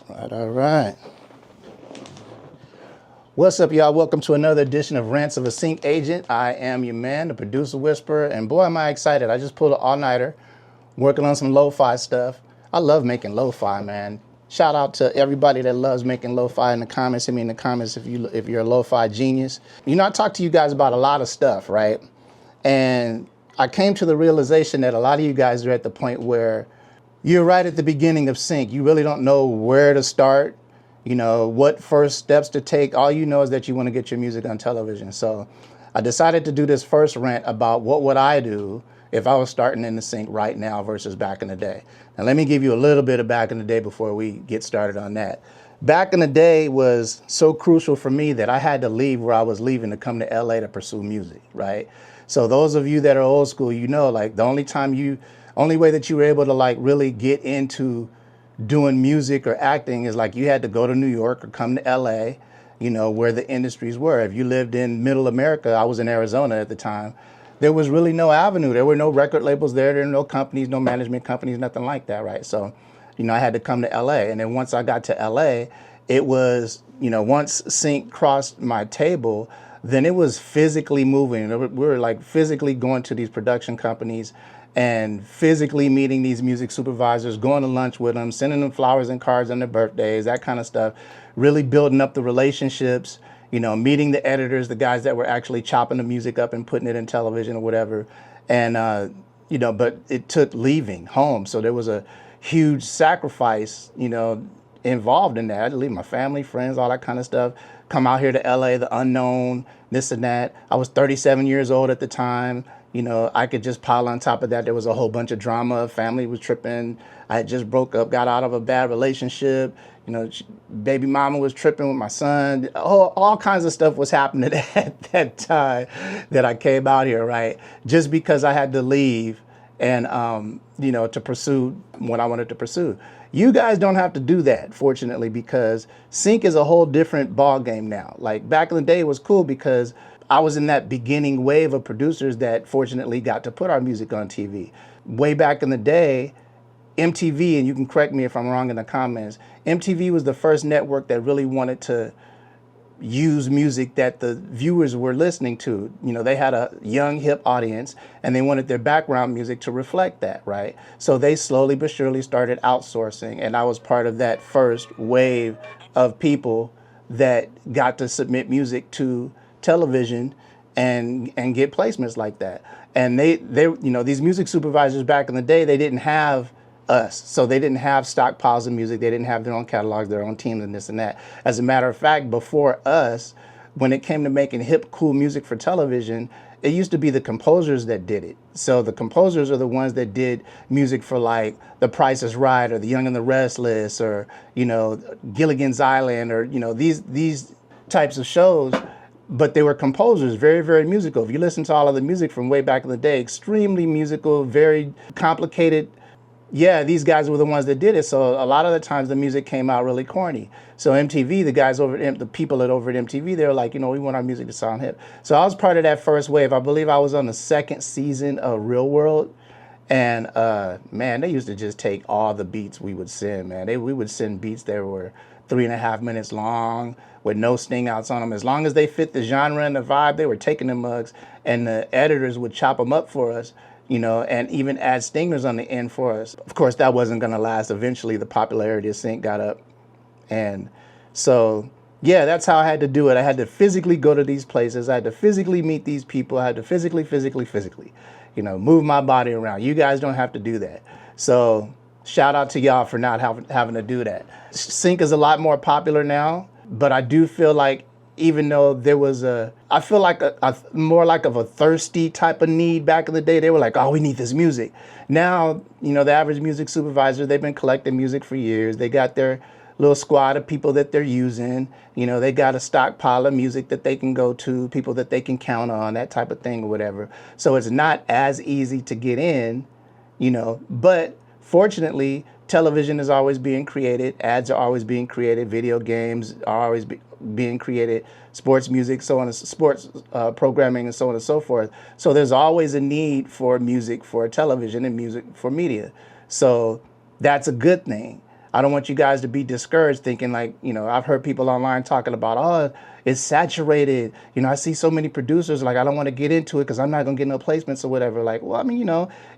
All right. What's up, y'all? Welcome to another edition of Rants of a Sync Agent. I am your man, the producer whisperer, and boy, am I excited. I just pulled an all-nighter, working on some lo-fi stuff. I love making lo-fi, man. Shout out to everybody that loves making lo-fi in the comments. Hit me in the comments if you're a lo-fi genius. You know, I talk to you guys about a lot of stuff, right? And I came to the realization that a lot of you guys are at the point where you're right at the beginning of sync. You really don't know where to start, you know, what first steps to take. All you know is that you want to get your music on television. So I decided to do this first rant about what would I do if I was starting in the sync right now versus back in the day. Now, let me give you a little bit of back in the day before we get started on that. Back in the day was so crucial for me that I had to leave where I was leaving to come to LA to pursue music, right? So those of you that are old school, you know, like the only way that you were able to like really get into doing music or acting is like you had to go to New York or come to LA, you know, where the industries were. If you lived in middle America, I was in Arizona at the time, there was really no avenue. There were no record labels there. There were no companies, no management companies, nothing like that, right? So, you know, I had to come to LA. And then once I got to LA, it was, you know, once sync crossed my table, then it was physically moving. We were like physically going to these production companies and physically meeting these music supervisors, going to lunch with them, sending them flowers and cards on their birthdays, that kind of stuff, really building up the relationships, you know, meeting the editors, the guys that were actually chopping the music up and putting it in television or whatever. And, you know, but it took leaving home. So there was a huge sacrifice, you know, involved in that. I had to leave my family, friends, all that kind of stuff, come out here to LA, the unknown, this and that. I was 37 years old at the time. You know, I could just pile on top of that. There was a whole bunch of drama. Family was tripping. I had just broke up, got out of a bad relationship. You know, baby mama was tripping with my son. All kinds of stuff was happening at that time that I came out here, right? Just because I had to leave and, you know, to pursue what I wanted to pursue. You guys don't have to do that, fortunately, because sync is a whole different ball game now. Like back in the day, it was cool because I was in that beginning wave of producers that fortunately got to put our music on TV. Way back in the day, MTV, and you can correct me if I'm wrong in the comments, MTV was the first network that really wanted to use music that the viewers were listening to. You know, they had a young, hip audience and they wanted their background music to reflect that, right? So they slowly but surely started outsourcing, and I was part of that first wave of people that got to submit music to television and get placements like that. And they you know, these music supervisors back in the day, they didn't have us. So they didn't have stockpiles of music. They didn't have their own catalogs, their own teams, and this and that. As a matter of fact, before us, when it came to making hip, cool music for television, it used to be the composers that did it. So the composers are the ones that did music for like The Price is Right or The Young and the Restless or, you know, Gilligan's Island or, you know, these types of shows. But they were composers, very, very musical. If you listen to all of the music from way back in the day, extremely musical, very complicated. Yeah, these guys were the ones that did it. So a lot of the times the music came out really corny. So MTV, the guys over at the people that over at MTV, they were like, you know, we want our music to sound hip. So I was part of that first wave. I believe I was on the second season of Real World. And man, they used to just take all the beats we would send, man. We would send beats that were 3.5 minutes long with no sting outs on them. As long as they fit the genre and the vibe, they were taking the mugs, and the editors would chop them up for us, you know, and even add stingers on the end for us. Of course, that wasn't going to last. Eventually, the popularity of sync got up. And so, yeah, that's how I had to do it. I had to physically go to these places. I had to physically meet these people. I had to physically, you know, move my body around. You guys don't have to do that. So shout out to y'all for not having to do that. Sync is a lot more popular now, but I do feel like even though there was I feel like a more like of a thirsty type of need back in the day. They were like, oh, we need this music. Now, you know, the average music supervisor, they've been collecting music for years. They got their little squad of people that they're using. You know, they got a stockpile of music that they can go to, people that they can count on, that type of thing or whatever. So it's not as easy to get in, you know, but fortunately, television is always being created, ads are always being created, video games are always being created, sports music, so on, sports programming, and so on and so forth. So there's always a need for music for television and music for media. So that's a good thing. I don't want you guys to be discouraged thinking like, I've heard people online talking about, oh, it's saturated. I see so many producers, like, I don't want to get into it because I'm not going to get no placements or whatever. Like, well, I mean,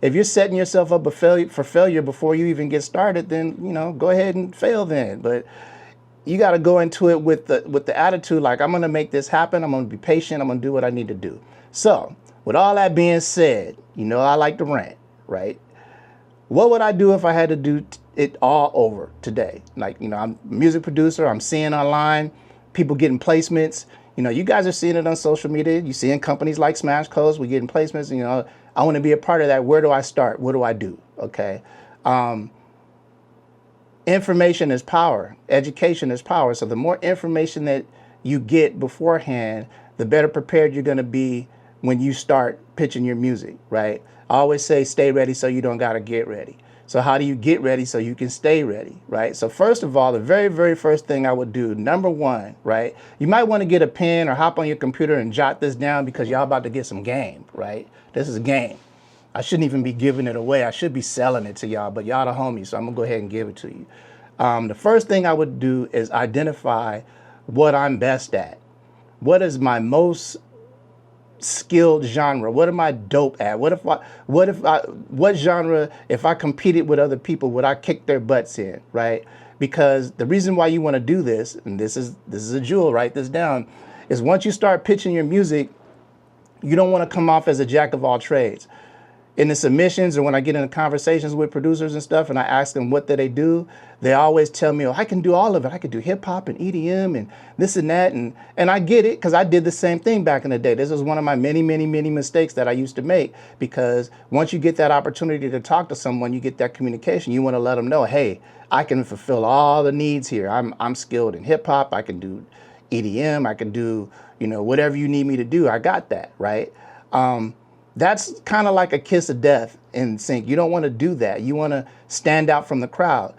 if you're setting yourself up for failure before you even get started, then, go ahead and fail then. But you got to go into it with the attitude, like, I'm going to make this happen. I'm going to be patient. I'm going to do what I need to do. So with all that being said, I like to rant, right? What would I do if I had to do it all over today? Like, I'm a music producer. I'm seeing online people getting placements. You guys are seeing it on social media. You're seeing companies like Smash Codes. We're getting placements. I want to be a part of that. Where do I start? What do I do? Okay. Information is power. Education is power. So the more information that you get beforehand, the better prepared you're going to be when you start pitching your music, right? I always say stay ready so you don't got to get ready. So how do you get ready so you can stay ready, right? So first of all, the very, very first thing I would do, number one, right? You might want to get a pen or hop on your computer and jot this down because y'all about to get some game, right? This is a game. I shouldn't even be giving it away. I should be selling it to y'all, but y'all the homies, so I'm gonna go ahead and give it to you. The first thing I would do is identify what I'm best at. What is my most skilled genre? What am I dope at? What genre, if I competed with other people, would I kick their butts in, right? Because the reason why you want to do this, and this is a jewel, write this down, is once you start pitching your music, you don't want to come off as a jack of all trades. In the submissions or when I get into conversations with producers and stuff and I ask them what they do, they always tell me, oh, I can do all of it. I can do hip hop and EDM and this and that. And I get it because I did the same thing back in the day. This was one of my many, many, many mistakes that I used to make, because once you get that opportunity to talk to someone, you get that communication, you want to let them know, hey, I can fulfill all the needs here. I'm skilled in hip hop. I can do EDM. I can do, whatever you need me to do. I got that, right? That's kind of like a kiss of death in sync. You don't want to do that. You want to stand out from the crowd.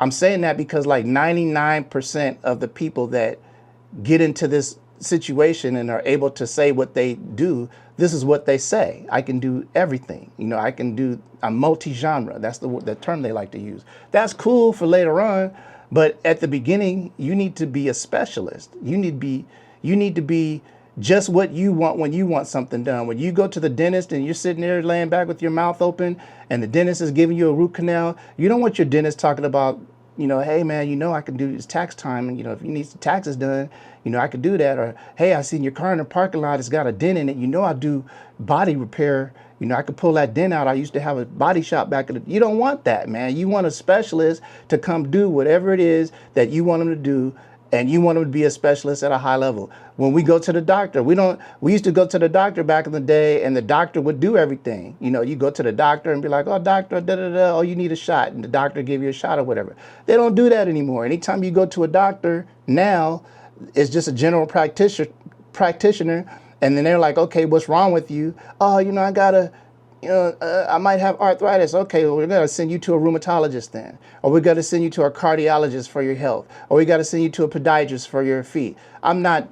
I'm saying that because like 99% of the people that get into this situation and are able to say what they do, this is what they say. I can do everything. I'm multi-genre. That's the term they like to use. That's cool for later on, but at the beginning, you need to be a specialist. You need to be just what you want when you want something done. When you go to the dentist and you're sitting there laying back with your mouth open and the dentist is giving you a root canal, you don't want your dentist talking about, hey man, I can do, it's tax time, and if you need some taxes done, I could do that. Or, hey, I seen your car in the parking lot, it's got a dent in it, I do body repair, I could pull that dent out. I used to have a body shop back in the, you don't want that, man. You want a specialist to come do whatever it is that you want them to do, and you want them to be a specialist at a high level. When we go to the doctor, we used to go to the doctor back in the day, and the doctor would do everything. You go to the doctor and be like, oh, doctor, oh, you need a shot, and the doctor give you a shot or whatever. They don't do that anymore. Anytime you go to a doctor now, it's just a general practitioner, and then they're like, okay, what's wrong with you? Oh, I gotta, I might have arthritis. Okay, well, we're going to send you to a rheumatologist then. Or we're going to send you to a cardiologist for your health. Or we got to send you to a podiatrist for your feet. I'm not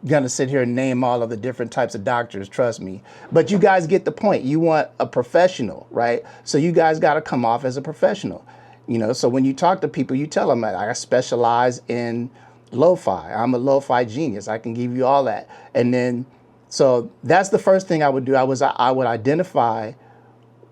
going to sit here and name all of the different types of doctors, trust me. But you guys get the point. You want a professional, right? So you guys got to come off as a professional. So when you talk to people, you tell them, I specialize in lo-fi. I'm a lo-fi genius. I can give you all that. And then, so that's the first thing I would do. I would identify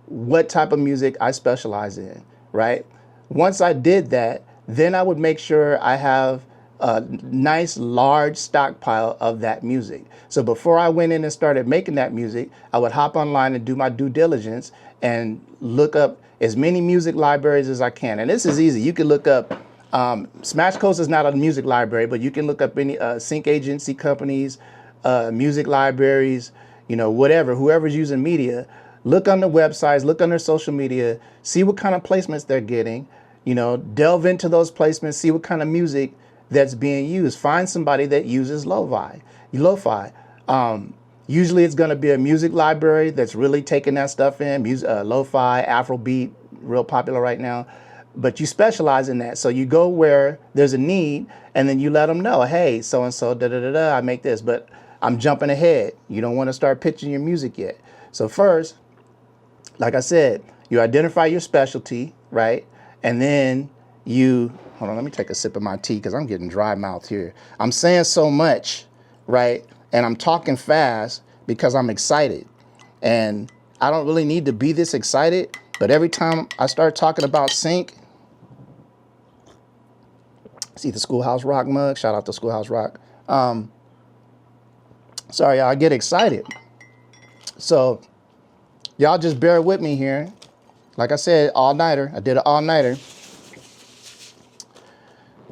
what type of music I specialize in, right? Once I did that, then I would make sure I have a nice large stockpile of that music. So before I went in and started making that music, I would hop online and do my due diligence and look up as many music libraries as I can. And this is easy. You can look up, Smash Coast is not a music library, but you can look up any sync agency companies, music libraries, whatever, whoever's using media. Look on the websites, look on their social media, see what kind of placements they're getting, delve into those placements, see what kind of music that's being used. Find somebody that uses lo-fi. Usually it's going to be a music library that's really taking that stuff in, lo-fi, Afrobeat, real popular right now. But you specialize in that. So you go where there's a need, and then you let them know, hey, so-and-so, I make this, but I'm jumping ahead. You don't want to start pitching your music yet. So first, like I said, you identify your specialty, right? And then hold on, let me take a sip of my tea because I'm getting dry mouth here. I'm saying so much, right? And I'm talking fast because I'm excited. And I don't really need to be this excited, but every time I start talking about sync, see the Schoolhouse Rock mug, shout out to Schoolhouse Rock. Sorry, y'all, I get excited. So y'all just bear with me here. Like I said, all-nighter. I did an all-nighter.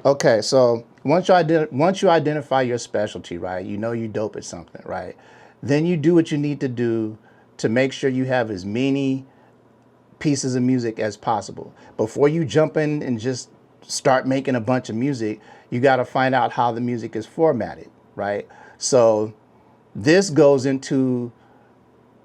Okay, so once you identify your specialty, right, you know you're dope at something, right? Then you do what you need to do to make sure you have as many pieces of music as possible. Before you jump in and just start making a bunch of music, you got to find out how the music is formatted, right? So this goes into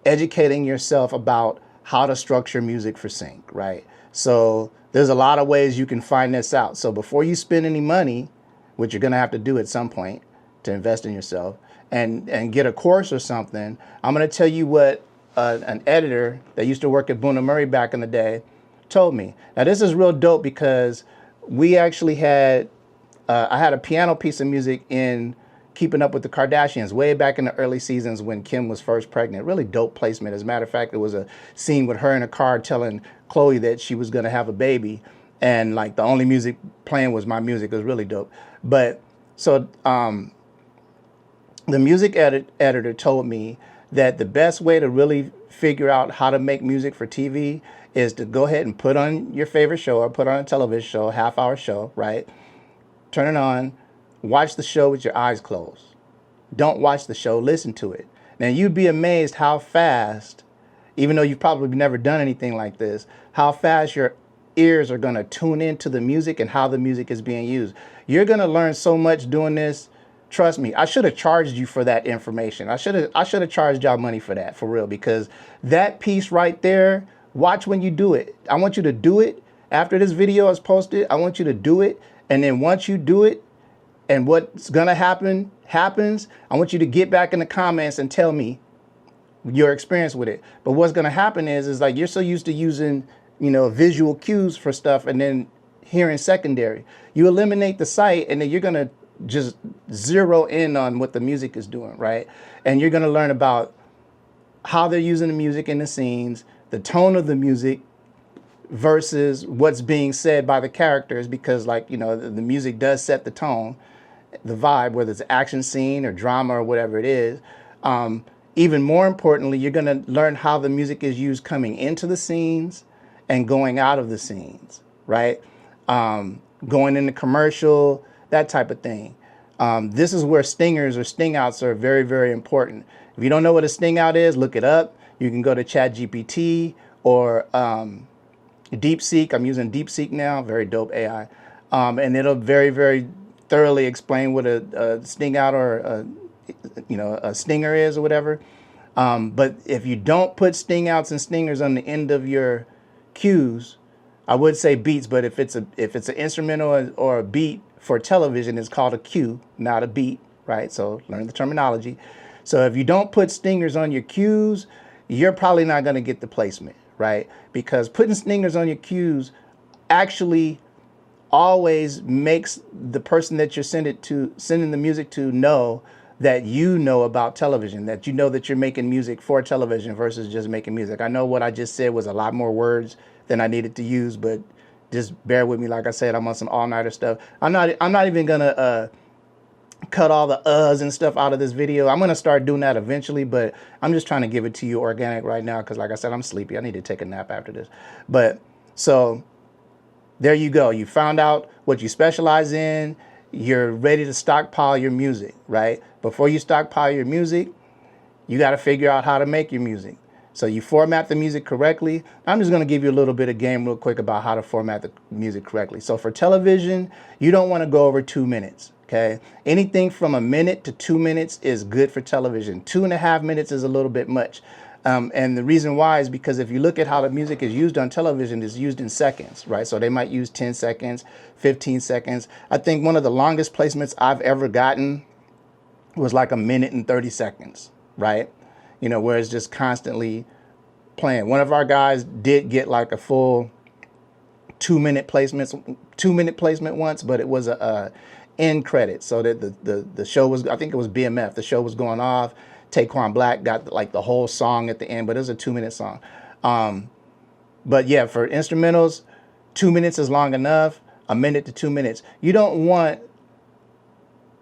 educating yourself about how to structure music for sync, right? So there's a lot of ways you can find this out. So before you spend any money, which you're gonna have to do at some point to invest in yourself and get a course or something, I'm gonna tell you what an editor that used to work at Boone and Murray back in the day told me. Now this is real dope because we actually had, I had a piano piece of music in Keeping Up with the Kardashians way back in the early seasons when Kim was first pregnant. Really dope placement. As a matter of fact, it was a scene with her in a car telling Chloe that she was gonna have a baby. And like the only music playing was my music. It was really dope. But so the music editor told me that the best way to really figure out how to make music for TV is to go ahead and put on your favorite show or put on a television show, half-hour show, right? Turn it on, watch the show with your eyes closed. Don't watch the show, listen to it. Now you'd be amazed how fast, even though you've probably never done anything like this, how fast your ears are gonna tune into the music and how the music is being used. You're gonna learn so much doing this. Trust me, I should have charged you for that information. I should have charged y'all money for that, for real, because that piece right there, watch when you do it. I want you to do it after this video is posted. I want you to do it. And then once you do it and what's gonna happen happens, I want you to get back in the comments and tell me your experience with it. But what's gonna happen is like you're so used to using, you know, visual cues for stuff and then hearing secondary. You eliminate the sight and then you're gonna just zero in on what the music is doing, right? And you're gonna learn about how they're using the music in the scenes, the tone of the music versus what's being said by the characters, because like, you know, the music does set the tone, the vibe, whether it's an action scene or drama or whatever it is. Even more importantly, you're gonna learn how the music is used coming into the scenes and going out of the scenes, right? Going into commercial, that type of thing. This is where stingers or sting outs are very, very important. If you don't know what a sting out is, look it up. You can go to ChatGPT or DeepSeek. I'm using DeepSeek now, very dope AI. And it'll very, very thoroughly explain what a sting out or a stinger is or whatever. But if you don't put sting outs and stingers on the end of your cues, I would say beats, but if it's an instrumental or a beat for television, it's called a cue, not a beat, right? So learn the terminology. So if you don't put stingers on your cues, you're probably not going to get the placement, right? Because putting stingers on your cues actually always makes the person that you're sending the music to know that you know about television, that you know that you're making music for television versus just making music. I know what I just said was a lot more words than I needed to use, but just bear with me. Like I said, I'm on some all-nighter stuff. I'm not even gonna cut all the uhs and stuff out of this video. I'm gonna start doing that eventually, but I'm just trying to give it to you organic right now because, like I said, I'm sleepy. I need to take a nap after this. But so there you go. You found out what you specialize in. You're ready to stockpile your music, right? Before you stockpile your music, you got to figure out how to make your music. So you format the music correctly. I'm just going to give you a little bit of game real quick about how to format the music correctly. So for television, you don't want to go over 2 minutes, okay? Anything from a minute to 2 minutes is good for television. 2.5 minutes is a little bit much. And the reason why is because if you look at how the music is used on television, it's used in seconds, right? So they might use 10 seconds, 15 seconds. I think one of the longest placements I've ever gotten was like 1 minute and 30 seconds, right? You know, where it's just constantly playing. One of our guys did get like a full 2-minute placements 2-minute placement once, but it was a end credit, so that the show was, I think it was BMF. The show was going off. Taquan Black got like the whole song at the end, but it was a 2-minute song. But yeah, for instrumentals, 2 minutes is long enough. A minute to 2 minutes. You don't want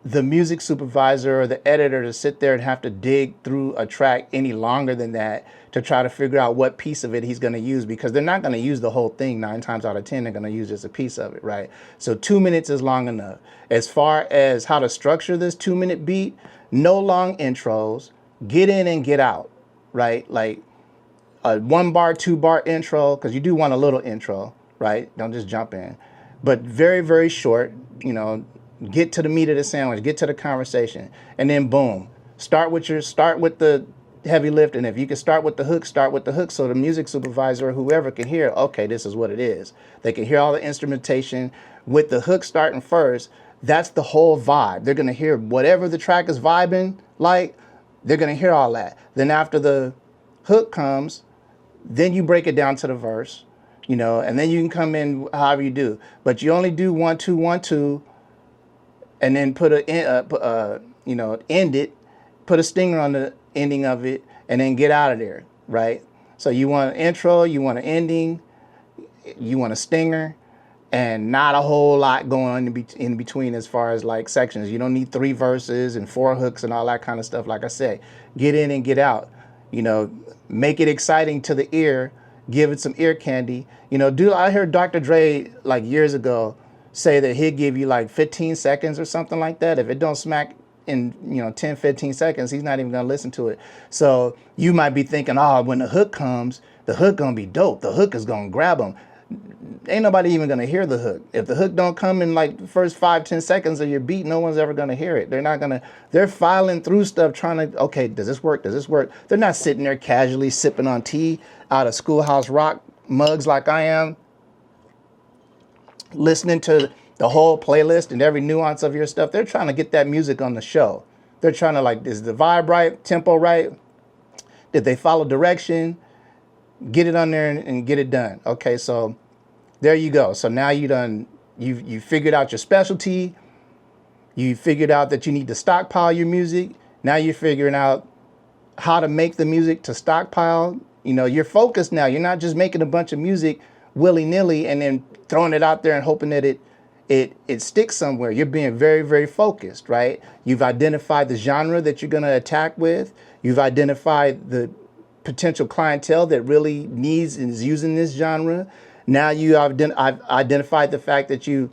the music supervisor or the editor to sit there and have to dig through a track any longer than that to try to figure out what piece of it he's going to use, because they're not going to use the whole thing 9 times out of 10. They're going to use just a piece of it, right? So 2 minutes is long enough. As far as how to structure this 2-minute beat, no long intros, get in and get out, right? Like a 1 bar, 2 bar intro, because you do want a little intro, right? Don't just jump in. But very, very short, you know, get to the meat of the sandwich, get to the conversation, and then boom, start with the heavy lift. And if you can start with the hook, start with the hook, so the music supervisor or whoever can hear, okay, this is what it is. They can hear all the instrumentation with the hook starting first. That's the whole vibe. They're gonna hear whatever the track is vibing like. They're gonna hear all that. Then after the hook comes, then you break it down to the verse, you know, and then you can come in however you do. But you only do 1 2 1 2. And then put you know, end it, put a stinger on the ending of it, and then get out of there, right? So you want an intro, you want an ending, you want a stinger, and not a whole lot going on in between as far as like sections. You don't need 3 verses and 4 hooks and all that kind of stuff. Like I said, get in and get out. You know, make it exciting to the ear, give it some ear candy. You know, I heard Dr. Dre like years ago say that he'd give you like 15 seconds or something like that. If it don't smack in, you know, 10, 15 seconds, he's not even gonna listen to it. So you might be thinking, oh, when the hook comes, the hook gonna be dope. The hook is gonna grab them. Ain't nobody even gonna hear the hook. If the hook don't come in like the first 5, 10 seconds of your beat, no one's ever gonna hear it. They're filing through stuff trying to, okay, does this work? Does this work? They're not sitting there casually sipping on tea out of Schoolhouse Rock mugs like I am, listening to the whole playlist and every nuance of your stuff. They're trying to get that music on the show. They're trying to, like, is the vibe right, tempo right? Did they follow direction? Get it on there and get it done. Okay, so there you go. So now you figured out your specialty. You figured out that you need to stockpile your music. Now you're figuring out how to make the music to stockpile. You know, you're focused now. You're not just making a bunch of music willy-nilly and then throwing it out there and hoping that it sticks somewhere. You're being very, very focused, right? You've identified the genre that you're going to attack with. You've identified the potential clientele that really needs and is using this genre. Now I've identified the fact that you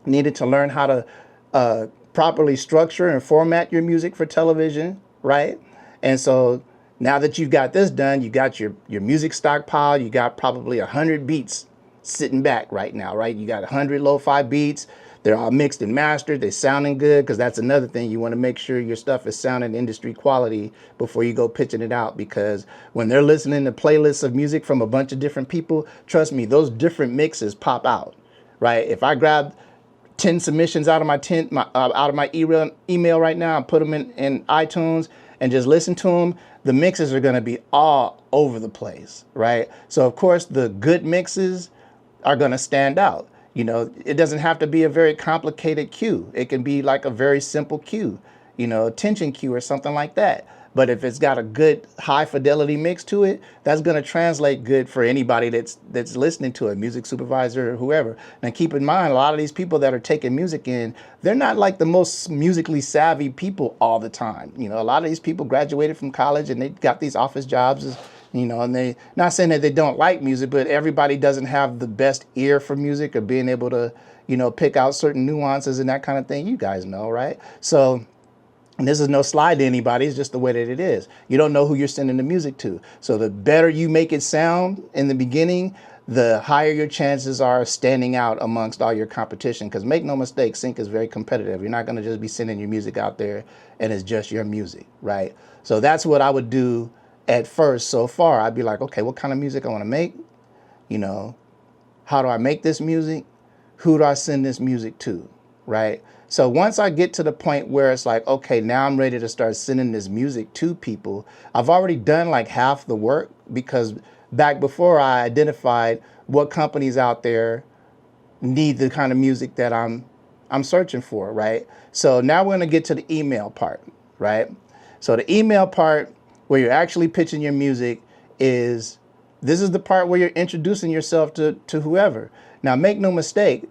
needed to learn how to properly structure and format your music for television, right? And so now that you've got this done, you got your music stockpile, you got probably 100 beats sitting back right now, right? You got 100 lo-fi beats. They're all mixed and mastered. They're sounding good, because that's another thing. You want to make sure your stuff is sounding industry quality before you go pitching it out, because when they're listening to playlists of music from a bunch of different people, trust me, those different mixes pop out, right? If I grab 10 submissions out of my email right now and put them in iTunes and just listen to them, the mixes are going to be all over the place, right? So of course the good mixes are going to stand out. You know, it doesn't have to be a very complicated cue. It can be like a very simple cue, you know, a tension cue or something like that. But if it's got a good high fidelity mix to it, that's going to translate good for anybody that's listening to it, music supervisor or whoever. Now keep in mind, a lot of these people that are taking music in, they're not like the most musically savvy people all the time. You know, a lot of these people graduated from college and they got these office jobs, you know, and they, not saying that they don't like music, but everybody doesn't have the best ear for music or being able to, you know, pick out certain nuances and that kind of thing. You guys know, right? So, and this is no slide to anybody. It's just the way that it is. You don't know who you're sending the music to. So the better you make it sound in the beginning, the higher your chances are standing out amongst all your competition. Because make no mistake, sync is very competitive. You're not going to just be sending your music out there and it's just your music, right? So that's what I would do at first. So far, I'd be like, okay, what kind of music I want to make? You know, how do I make this music? Who do I send this music to, right? So once I get to the point where it's like, okay, now I'm ready to start sending this music to people, I've already done like half the work, because back before I identified what companies out there need the kind of music that I'm searching for, right? So now we're gonna get to the email part, right? So the email part where you're actually pitching your music is, this is the part where you're introducing yourself to whoever. Now make no mistake,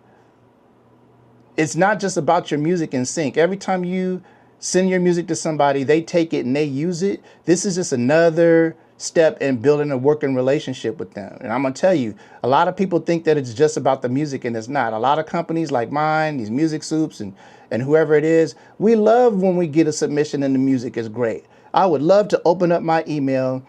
it's not just about your music in sync. Every time you send your music to somebody, they take it and they use it. This is just another step in building a working relationship with them. And I'm gonna tell you, a lot of people think that it's just about the music, and it's not. A lot of companies like mine, these music soups and whoever it is, we love when we get a submission and the music is great. I would love to open up my email,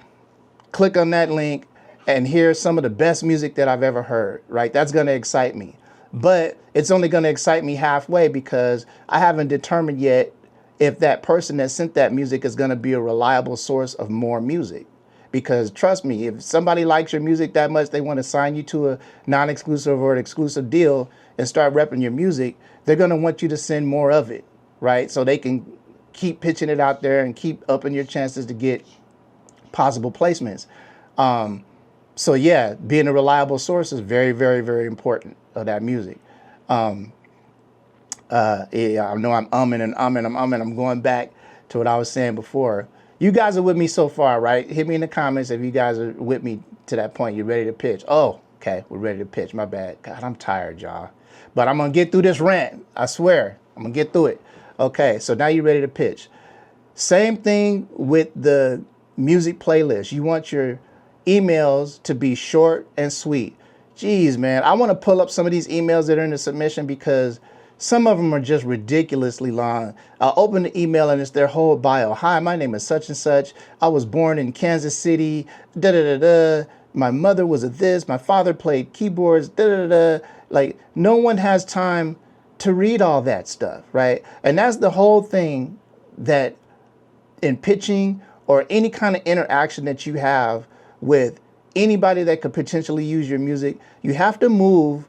click on that link, and hear some of the best music that I've ever heard, right? That's gonna excite me. But it's only gonna excite me halfway, because I haven't determined yet if that person that sent that music is gonna be a reliable source of more music. Because trust me, if somebody likes your music that much, they want to sign you to a non-exclusive or an exclusive deal and start repping your music, they're going to want you to send more of it, right? So they can keep pitching it out there and keep upping your chances to get possible placements. So yeah, being a reliable source is very, very, very important of that music. Yeah, I know I'm I'm going back to what I was saying before. You guys are with me so far, right? Hit me in the comments if you guys are with me to that point. You're ready to pitch. Oh, okay, we're ready to pitch. My bad. God, I'm tired, y'all. But I'm going to get through this rant. I swear. I'm going to get through it. Okay, so now you're ready to pitch. Same thing with the music playlist. You want your emails to be short and sweet. Jeez, man. I want to pull up some of these emails that are in the submission, because some of them are just ridiculously long. I'll open the email and it's their whole bio. Hi, my name is such and such. I was born in Kansas City. Da da da da. My mother was a this. My father played keyboards. Da da da. Like, no one has time to read all that stuff, right? And that's the whole thing, that in pitching or any kind of interaction that you have with anybody that could potentially use your music, you have to move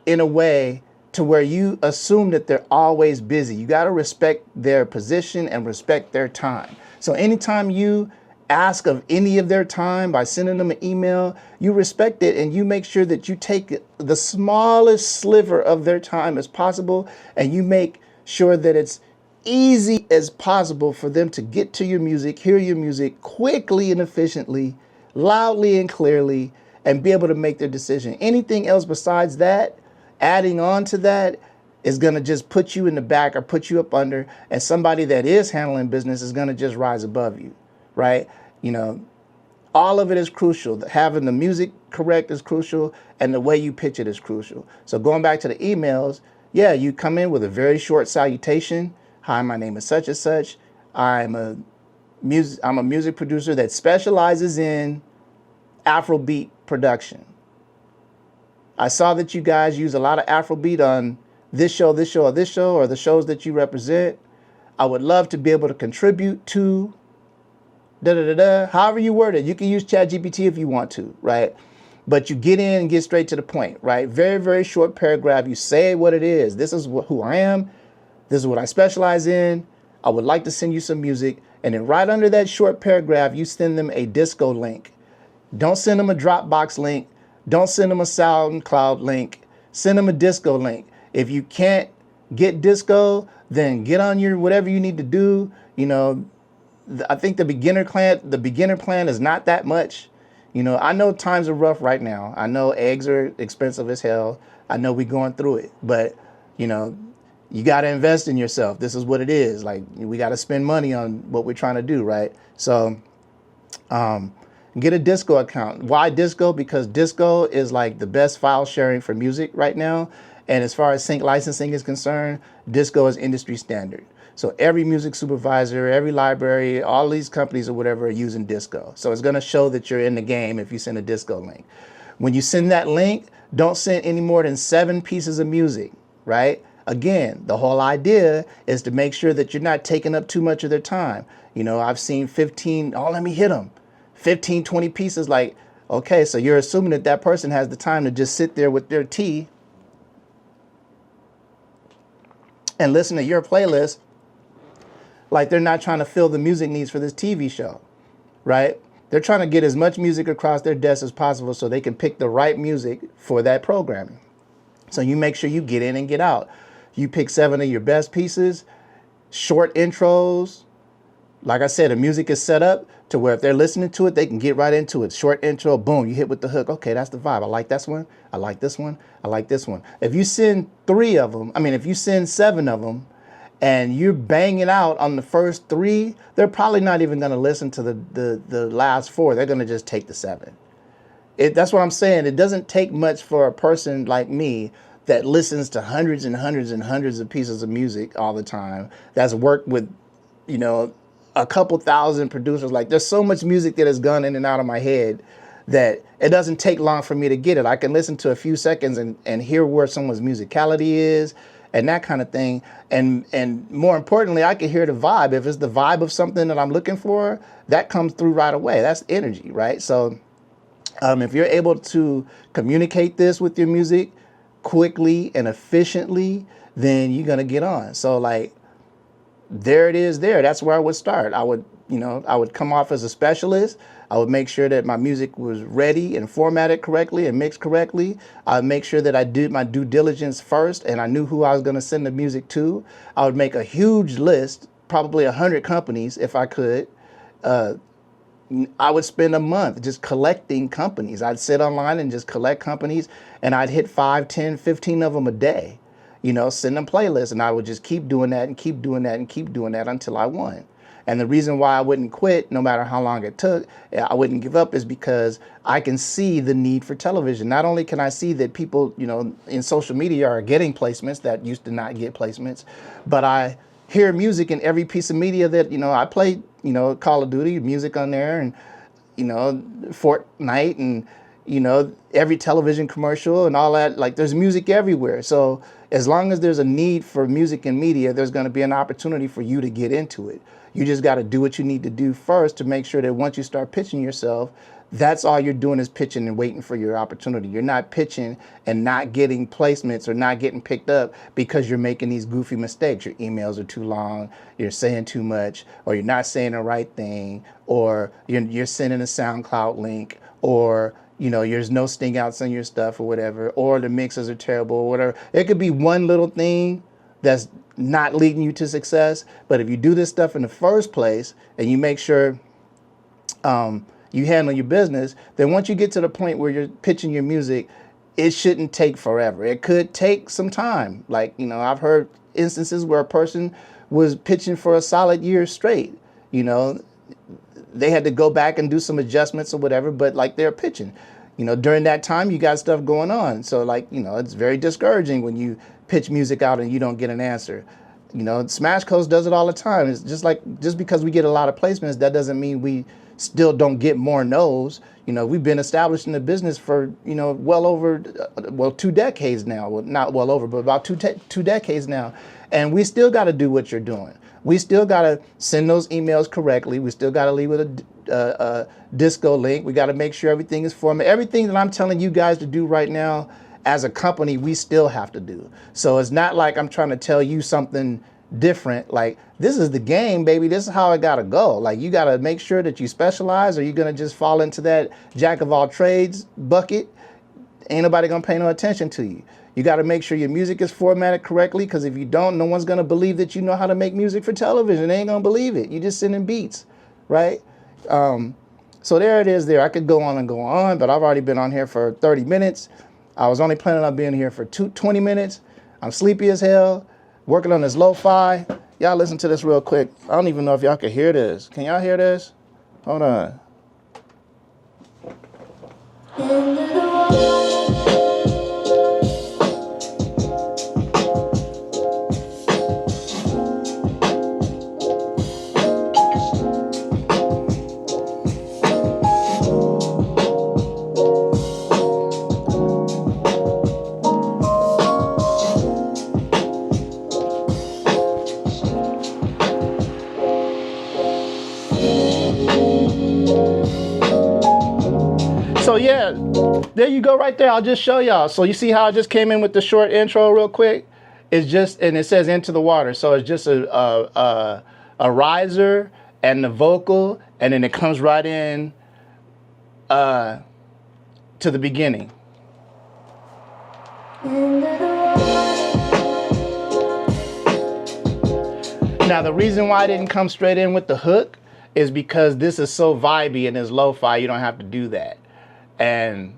in a way to where you assume that they're always busy. You got to respect their position and respect their time. So anytime you ask of any of their time by sending them an email, you respect it and you make sure that you take the smallest sliver of their time as possible, and you make sure that it's easy as possible for them to get to your music, hear your music quickly and efficiently, loudly and clearly, and be able to make their decision. Anything else besides that, adding on to that, is going to just put you in the back or put you up under, and somebody that is handling business is going to just rise above you, right? You know, all of it is crucial. Having the music correct is crucial, and the way you pitch it is crucial. So going back to the emails, yeah, you come in with a very short salutation. Hi, my name is such and such. I'm a music producer that specializes in Afrobeat production. I saw that you guys use a lot of Afrobeat on this show, or the shows that you represent. I would love to be able to contribute to da-da-da-da. However you word it. You can use ChatGPT if you want to, right? But you get in and get straight to the point, right? Very, very short paragraph. You say what it is. This is who I am. This is what I specialize in. I would like to send you some music. And then right under that short paragraph, you send them a disco link. Don't send them a Dropbox link. Don't send them a SoundCloud link. Send them a disco link. If you can't get disco, then get on your whatever you need to do. You know, I think the beginner plan is not that much. You know, I know times are rough right now. I know eggs are expensive as hell. I know we're going through it. But, you know, you got to invest in yourself. This is what it is. Like, we got to spend money on what we're trying to do, right? So, get a disco account. Why disco? Because disco is like the best file sharing for music right now. And as far as sync licensing is concerned, disco is industry standard. So every music supervisor, every library, all these companies or whatever are using disco. So it's going to show that you're in the game if you send a disco link. When you send that link, don't send any more than 7 pieces of music, right? Again, the whole idea is to make sure that you're not taking up too much of their time. You know, I've seen 15, oh, let me hit them. 15, 20 pieces, like, okay, so you're assuming that that person has the time to just sit there with their tea and listen to your playlist, like they're not trying to fill the music needs for this TV show, right? They're trying to get as much music across their desk as possible so they can pick the right music for that programming. So you make sure you get in and get out. You pick 7 of your best pieces, short intros. Like I said, the music is set up to where if they're listening to it, they can get right into it. Short intro, boom, you hit with the hook. Okay, that's the vibe. I like this one. I like this one. I like this one. If you send 3 of them, if you send 7 of them and you're banging out on the first 3, they're probably not even going to listen to the last 4. They're going to just take the 7. That's what I'm saying. It doesn't take much for a person like me that listens to hundreds and hundreds and hundreds of pieces of music all the time, that's worked with, a couple thousand producers. Like, there's so much music that has gone in and out of my head that it doesn't take long for me to get it. I can listen to a few seconds and hear where someone's musicality is and that kind of thing. And more importantly, I can hear the vibe. If it's the vibe of something that I'm looking for, that comes through right away. That's energy, right? So if you're able to communicate this with your music quickly and efficiently, then you're going to get on. So like, there it is there. That's where I would start. I would come off as a specialist. I would make sure that my music was ready and formatted correctly and mixed correctly. I'd make sure that I did my due diligence first and I knew who I was going to send the music to. I would make a huge list, probably 100 companies if I could. I would spend a month just collecting companies. I'd sit online and just collect companies, and I'd hit 5, 10, 15 of them a day. Send them playlists, and I would just keep doing that and keep doing that and keep doing that until I won. And the reason why I wouldn't quit, no matter how long it took, I wouldn't give up, is because I can see the need for television. Not only can I see that people, in social media are getting placements that used to not get placements, but I hear music in every piece of media that, I play, Call of Duty music on there, and, Fortnite, and, every television commercial and all that. Like, there's music everywhere. So as long as there's a need for music and media, there's going to be an opportunity for you to get into it. You just got to do what you need to do first to make sure that once you start pitching yourself, that's all you're doing is pitching and waiting for your opportunity. You're not pitching and not getting placements or not getting picked up because you're making these goofy mistakes. Your emails are too long, you're saying too much, or you're not saying the right thing, or you're sending a SoundCloud link, or there's no sting outs on your stuff or whatever, or the mixes are terrible or whatever. It could be one little thing that's not leading you to success. But if you do this stuff in the first place and you make sure you handle your business, then once you get to the point where you're pitching your music, it shouldn't take forever. It could take some time. Like, I've heard instances where a person was pitching for a solid year straight. They had to go back and do some adjustments or whatever, but like, they're pitching. During that time, you got stuff going on. So like, it's very discouraging when you pitch music out and you don't get an answer. Smash Coast does it all the time. It's just because we get a lot of placements, that doesn't mean we still don't get more no's. We've been established in the business for, well over, 2 decades now. Well, not well over, but about two decades now. And we still got to do what you're doing. We still got to send those emails correctly. We still got to leave with a disco link. We got to make sure everything is formatted. Everything that I'm telling you guys to do right now as a company, we still have to do. So it's not like I'm trying to tell you something different. Like, this is the game, baby. This is how it got to go. Like, you got to make sure that you specialize, or you're going to just fall into that jack of all trades bucket. Ain't nobody going to pay no attention to you. You got to make sure your music is formatted correctly, because if you don't, no one's going to believe that you know how to make music for television. They ain't going to believe it. You just sending beats, right? So there it is there. I could go on and go on, but I've already been on here for 30 minutes. I was only planning on being here for 20 minutes. I'm sleepy as hell, working on this lo-fi. Y'all listen to this real quick. I don't even know if y'all can hear this. Can y'all hear this? Hold on. So yeah, there you go right there. I'll just show y'all. So you see how I just came in with the short intro real quick? It's just, and it says Into the Water. So it's just a riser and the vocal, and then it comes right in to the beginning. Now, the reason why I didn't come straight in with the hook is because this is so vibey and it's lo-fi, you don't have to do that. And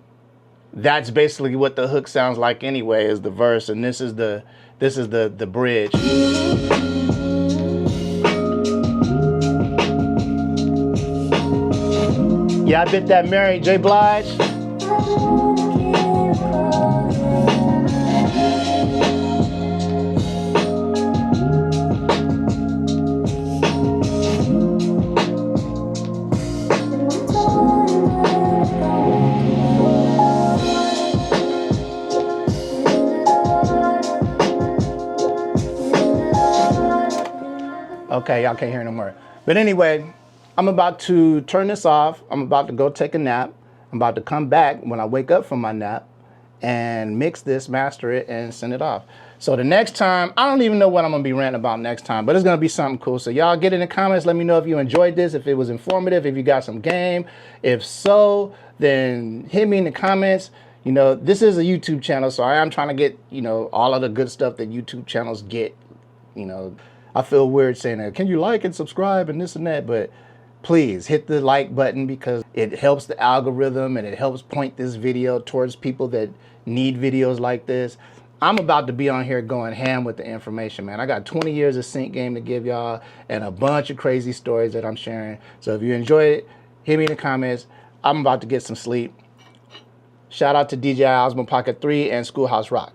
that's basically what the hook sounds like anyway, is the verse, and this is the bridge. Yeah, I bit that Mary J. Blige. Okay, y'all can't hear no more. But anyway, I'm about to turn this off. I'm about to go take a nap. I'm about to come back when I wake up from my nap and mix this, master it, and send it off. So the next time, I don't even know what I'm gonna be ranting about next time, but it's gonna be something cool. So y'all get in the comments, let me know if you enjoyed this, if it was informative, if you got some game. If so, then hit me in the comments. You know, this is a YouTube channel, so I am trying to get, you know, all of the good stuff that YouTube channels get. You know, I feel weird saying that. Can you like and subscribe and this and that? But please hit the like button because it helps the algorithm and it helps point this video towards people that need videos like this. I'm about to be on here going ham with the information, man. I got 20 years of sync game to give y'all and a bunch of crazy stories that I'm sharing. So if you enjoyed it, hit me in the comments. I'm about to get some sleep. Shout out to DJ Osmo Pocket 3 and Schoolhouse Rock.